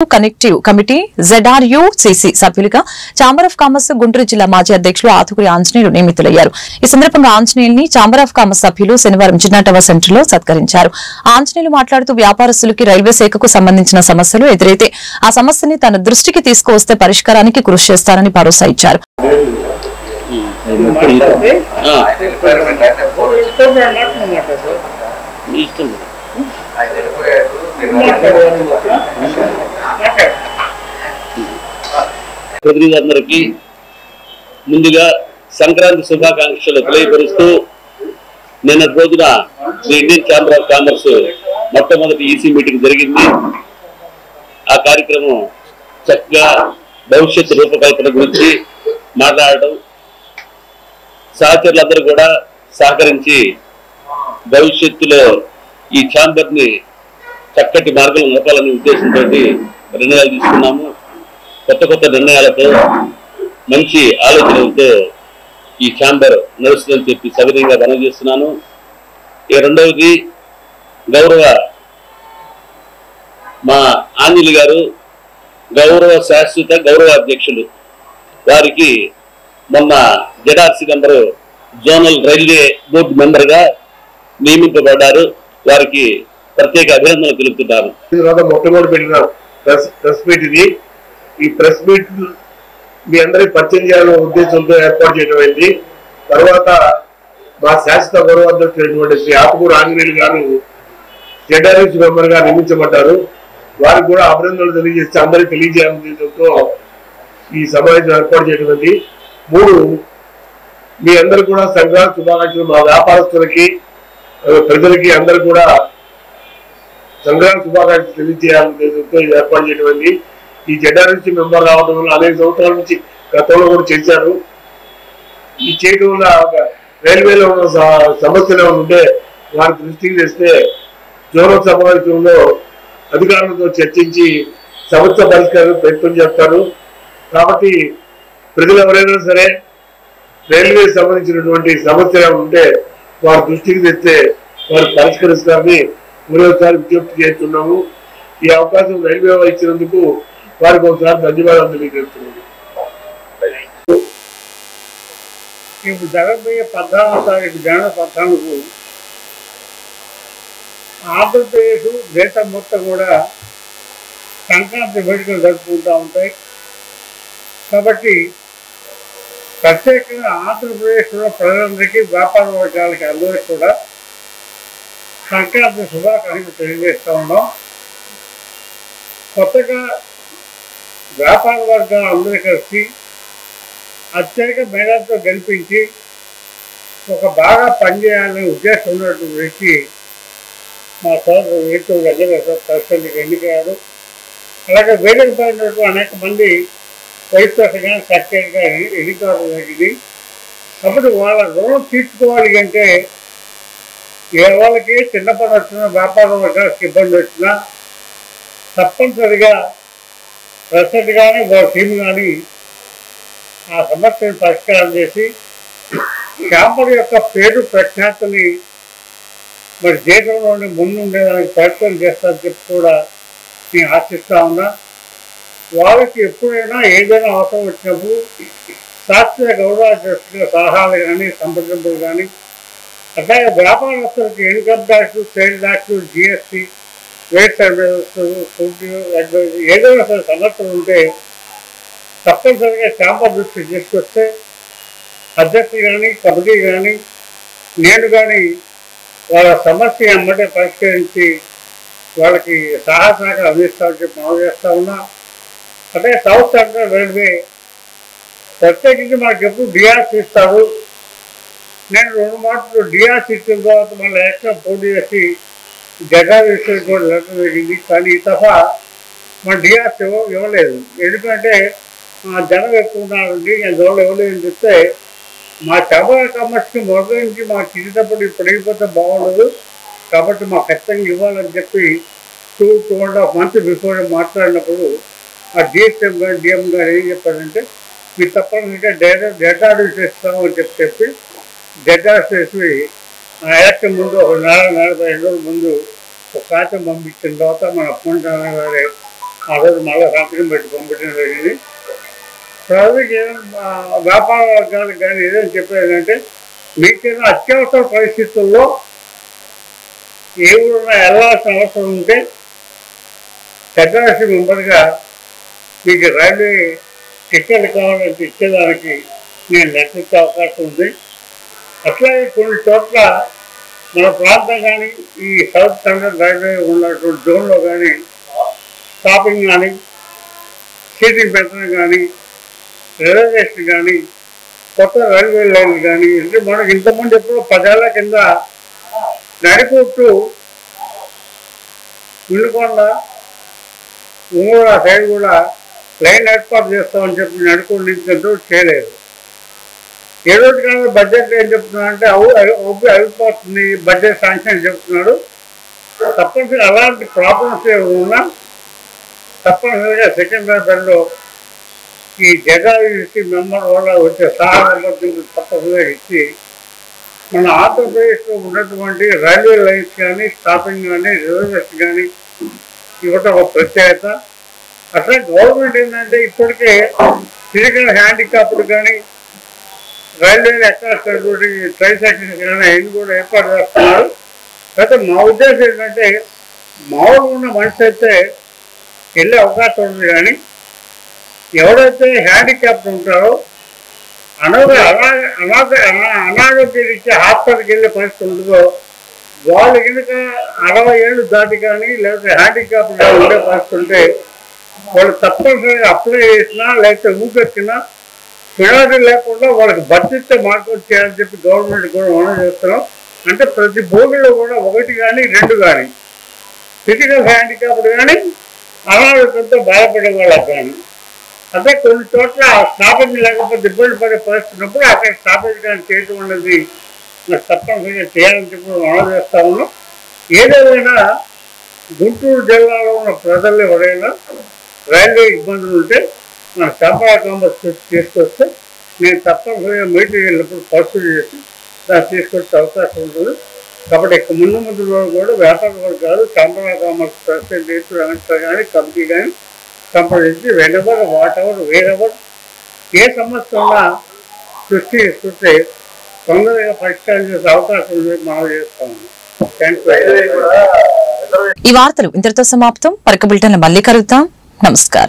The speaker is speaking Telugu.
కనెక్టివ్ కమిటీ ZRUCC సభ్యులుగా ఛాంబర్ ఆఫ్ కామర్స్ గుంటూరు జిల్లా మాజీ అధ్యక్షులు ఆతుకురి ఆంజనేయులు నియమితులయ్యారు. ఈ సందర్భంగా ఆంజనేయుల్ని ఛాంబర్ ఆఫ్ కామర్స్ సభ్యులు శనివారం జిన్నా టవర్ సెంటర్లో సత్కరించారు. ఆంజనేయులు మాట్లాడుతూ వ్యాపారస్తులకి రైల్వే శాఖకు సంబంధించిన సమస్యలు ఎదురైతే ఆ సమస్యని తన దృష్టికి తీసుకువస్తే పరిష్కారానికి కృషి చేస్తారని భరోసా ఇచ్చారు. ప్రతినిధులందరికీ ముందుగా సంక్రాంతి శుభాకాంక్షలు తెలియపరుస్తూ నిన్న రోజున ఇండియన్ ఛాంబర్ ఆఫ్ కామర్స్ మొట్టమొదటి ఈసీ మీటింగ్ జరిగింది. ఆ కార్యక్రమం చక్కగా భవిష్యత్తు రూపకల్పన గురించి మాట్లాడటం, సహచరులందరూ కూడా సహకరించి భవిష్యత్తులో ఈ ఛాంబర్ ని చక్కటి మార్గంలో నడపాలనే ఉద్దేశంతో నిర్ణయాలు తీసుకున్నాము. కొత్త నిర్ణయాలతో మంచి ఆలోచనలతో ఈ ఛాంబర్ నడుస్తుందని చెప్పి సవినయంగా మనవి చేస్తున్నాను. రెండవది, గౌరవ మా ఆంజనేయులు గారు గౌరవ శాశ్వత గౌరవ అధ్యక్షులు, వారికి మొన్న ZRC number zonal railway board మెంబర్గా నియమింపబడ్డారు. వారికి ప్రత్యేక అభినందనలు తెలుపుతున్నారు. మొట్టమొదటి పెట్టిన ప్రెస్ మీట్ ఇది. ఈ ప్రెస్ మీట్ మీ అందరికి పరిచయం చేయాలనే ఉద్దేశంతో ఏర్పాటు చేయడం అయింది. తర్వాత మా శాశ్వత గౌరవ అధ్యక్షుడైనటువంటి శ్రీ ఆతుకూరి ఆంజనేయులు గారు ZRC మెంబర్ గా నియమించబడ్డారు. వారికి కూడా అభినందనలు తెలియజేస్తే అందరికి తెలియజేయాలనే ఉద్దేశంతో ఈ సమావేశం ఏర్పాటు చేయడం అయింది. 3, మీ అందరు కూడా సంక్రాంతి శుభాకాంక్షలు. మా వ్యాపారస్తులకి ప్రజలకి అందరు కూడా సంక్రాంతి శుభాకాంక్షలు తెలియజేయాలనే ఉద్దేశంతో ఏర్పాటు చేయడం అయింది. ఈ ZRC మెంబర్ రావడం వల్ల అనేక సంవత్సరాల నుంచి గతంలో కూడా చేశారు. ఈ చేయడం వల్ల రైల్వేలో ఉన్న సమస్యలు ఉంటే వారి దృష్టికి తెస్తే జోనల్ సమావేశంలో అధికారులతో చర్చించి సమస్య పరిష్కారం ప్రయత్నం చేస్తారు. కాబట్టి ప్రజలు ఎవరైనా సరే రైల్వే సంబంధించినటువంటి సమస్యలు ఉంటే వారి దృష్టికి తెస్తే వారు పరిష్కరిస్తారని మరోసారి విజ్ఞప్తి చేస్తున్నాము. ఈ అవకాశం రైల్వే ఇచ్చినందుకు వారికి ఒకసారి ధన్యవాదాలు తెలియజేస్తున్నాము. ఇప్పుడు జరగబోయే 14వ తారీఖు జనవరి 14కు ఆంధ్రప్రదేశ్ దేశం మొత్తం కూడా సంక్రాంతి వేడుకలు జరుపుకుంటూ ఉంటాయి. కాబట్టి ప్రత్యేకంగా ఆంధ్రప్రదేశ్లో ప్రజలందరికీ వ్యాపార వర్గాలకి అందరికీ కూడా సంక్రాంతి శుభాకాంక్షలు తెలియజేస్తూ ఉన్నాం. కొత్తగా వ్యాపార వర్గాలు అందరూ కలిసి అత్యధిక మేధాతో గెలిపించి ఒక బాగా పనిచేయాలనే ఉద్దేశం ఉన్నటువంటి వ్యక్తి మా సోదరు ఏటూరు దగ్గర ప్రెసిడెంట్కి ఎన్నికయ్యారు. అలాగే వేదిక పడినటువంటి అనేక మంది వైస్ ప్రెసిడెంట్ సెక్రటరీగా ఎన్నికలు జరిగింది. కాబట్టి వాళ్ళ రుణం తీర్చుకోవాలి అంటే వాళ్ళకి చిన్న పని వచ్చినా వ్యాపార వర్గాలకు ఇబ్బంది వచ్చినా తప్పనిసరిగా ప్రెసిడెంట్ కానీ వాళ్ళ టీం కానీ ఆ సమస్యను పరిష్కారం చేసి ఛాంబర్ యొక్క పేరు ప్రఖ్యాతిని మరి దేశంలోని ముందుండేదానికి ప్రయత్నం చేస్తారని చెప్పి కూడా నేను ఆశిస్తూ ఉన్నా. వాళ్ళకి ఎప్పుడైనా ఏదైనా అవసరం వచ్చినప్పుడు శాస్త్రీయ గౌరవాధ్యక్షుల సలహాలు కానీ సంప్రదింపులు కానీ, అట్లాగే వ్యాపారస్తులకి income tax, sale tax, GST, VAT services, food advisory ఏదైనా సరే సమస్యలు ఉంటే తప్పనిసరిగా ఛాంబర్ దృష్టి తీసుకొస్తే అధ్యక్షులు కానీ కమిటీ కానీ నేను కానీ వాళ్ళ సమస్య అమ్మటే పరిష్కరించి వాళ్ళకి సహాయక అందిస్తామని చెప్పి మనం చేస్తూ ఉన్నా. అంటే సౌత్ సెంట్రల్ రైల్వే ప్రత్యేకించి మనకి ఎప్పుడు DRC ఇస్తారు. నేను 2 మాటలు DRC ఇచ్చిన తర్వాత మళ్ళీ ఎక్స్ట్రా పోటీ చేసి ZRC కూడా లెటర్ జరిగింది. కానీ ఈ తప్ప మన DRC ఇవ్వలేదు. ఎందుకంటే జనం ఎక్కువ ఉన్నారండి, అందువల్ల ఇవ్వలేదని చెప్తే మా ఛాంబర్ ఆఫ్ కామర్స్కి మొదటి నుంచి మాకు ఇచ్చేటప్పుడు ఇప్పుడు అయిపోతే బాగుండదు, కాబట్టి మాకు ఖచ్చితంగా ఇవ్వాలని చెప్పి 2.5 months బిఫోర్ మాట్లాడినప్పుడు ఆ GSM కానీ DM గారు ఏం చెప్పారంటే మీరు తప్పనిసరిగా ZRC ఇస్తామని చెప్పి ZRC ఎలక్షన్ ముందు ఒక 40-45 రోజుల ముందు ఒక కాగితం పంపించిన తర్వాత మన అప్పటి ఆ రోజు మళ్ళీ సంతకం పెట్టి పంపించడం జరిగింది. ప్రజలకి వ్యాపార వర్గాలకు కానీ ఏదైనా చెప్పేదంటే మీకేదో అత్యవసర పరిస్థితుల్లో ఏ ఊరున్నా వెళ్ళాల్సిన అవసరం ఉంటే ఫెడరేషన్ మెంబర్గా మీకు రైల్వే టికెట్ కావాలంటే ఇచ్చేదానికి నేను లెటర్ ఇచ్చే అవకాశం ఉంది. అట్లాగే కొన్ని చోట్ల మన ప్రాంతం కానీ ఈ సౌత్ సెంట్రల్ రైల్వే ఉన్నటువంటి జోన్లో కానీ షాపింగ్ కానీ సీటింగ్ పెట్టడం కానీ రిజర్వేషన్ కానీ కొత్త రైల్వే లైన్లు కానీ అంటే మనకి ఇంతకుముందు ఎప్పుడో 10 ఏళ్ల కింద నడిపోతూ వినుకొండ ఊర సైడ్ కూడా లైన్ ఏర్పాటు చేస్తామని చెప్పి నడుకోండి నుంచి చేయలేదు. ఏ రోజు కానీ బడ్జెట్ ఏం చెప్తున్నాడంటే అయిపోతుంది బడ్జెట్ శాంక్షన్ చెప్తున్నాడు. తప్పనిసరిగా అలాంటి ప్రాబ్లమ్స్ ఉన్నా తప్పనిసరిగా సికింద్రాబాద్లో ఈ జగాయూసీ మెంబర్ వల్ల వచ్చే సహాయ తప్పనిసరిగా ఇచ్చి మన ఆంధ్రప్రదేశ్లో ఉన్నటువంటి రైల్వే లైన్స్ కానీ స్టాపింగ్ కానీ రిజర్వేషన్ కానీ ఇవ్వటం ఒక ప్రత్యేకత. అట్లా గవర్నమెంట్ ఏంటంటే ఇప్పటికే ఫిజికల్ హ్యాండిక్యాప్డ్ కానీ రైల్వేలు ఎక్కడ ట్రైసైకిల్స్ కానీ అవి కూడా ఏర్పాటు చేస్తున్నారు. అయితే మా ఉద్దేశం ఏంటంటే మామూలుగా ఉన్న మనిషి అయితే వెళ్ళే అవకాశం ఉంది, కానీ ఎవరైతే హ్యాండిక్యాప్డ్ ఉంటారో అనారోగ్యం ఇచ్చే హాస్పిటల్కి వెళ్ళే పరిస్థితి ఉంటుందో వాళ్ళు కనుక 60 ఏళ్ళు దాటి కానీ లేకపోతే హ్యాండిక్యాప్డ్ ఉండే పరిస్థితి ఉంటే వాళ్ళు తప్పనిసరిగా అప్లై చేసినా లేకపోతే ఊపెక్కినా పిల్లలు లేకుండా వాళ్ళకి బడ్జెట్ మార్పులు చేయాలని చెప్పి గవర్నమెంట్ కూడా మనం చేస్తున్నాం. అంటే ప్రతి బోగిలో కూడా 1 కానీ 2 కానీ ఫిజికల్ హ్యాండిక్యాప్డ్ కానీ అనారోగ్యంతో బాధపడే వాళ్ళకి కానీ అదే కొన్ని చోట్ల స్టాపేజ్ లేకపోతే ఇబ్బంది పడే పరిస్థితి ఉన్నప్పుడు అక్కడ స్టాపేజ్ కానీ చేయటం అనేది తప్పనిసరిగా చేయాలని చెప్పి మనం చేస్తా ఉన్నాం. ఏదేమైనా గుంటూరు జిల్లాలో ఉన్న ప్రజలు ఎవరైనా రైల్వే ఇబ్బందులు ఉంటే మన చంపా కాంబస్ తీసుకొస్తే నేను తప్పనిసరిగా మీటింగ్ వెళ్ళినప్పుడు పరిస్థితి చేసి దాన్ని తీసుకొచ్చే అవకాశం ఉంటుంది. కాబట్టి ఇక ముందు కూడా వ్యాపార వర్గాలు చంపా కామర్స్ ప్రెసిడెంట్ వెంకట కానీ కమిటీ కానీ సంప్రదించి వెనెవర్ వాటెవర్ వేరెవర్ ఏ సమస్య ఉన్నా దృష్టి తీసుకుంటే తొందరగా పరిష్కారం చేసే అవకాశం మనం చేస్తాము. ఈ వార్తలు ఇంతటితో సమాప్తం. మరొక బులెటిన్లో మళ్ళీ కలుద్దాం. నమస్కారం.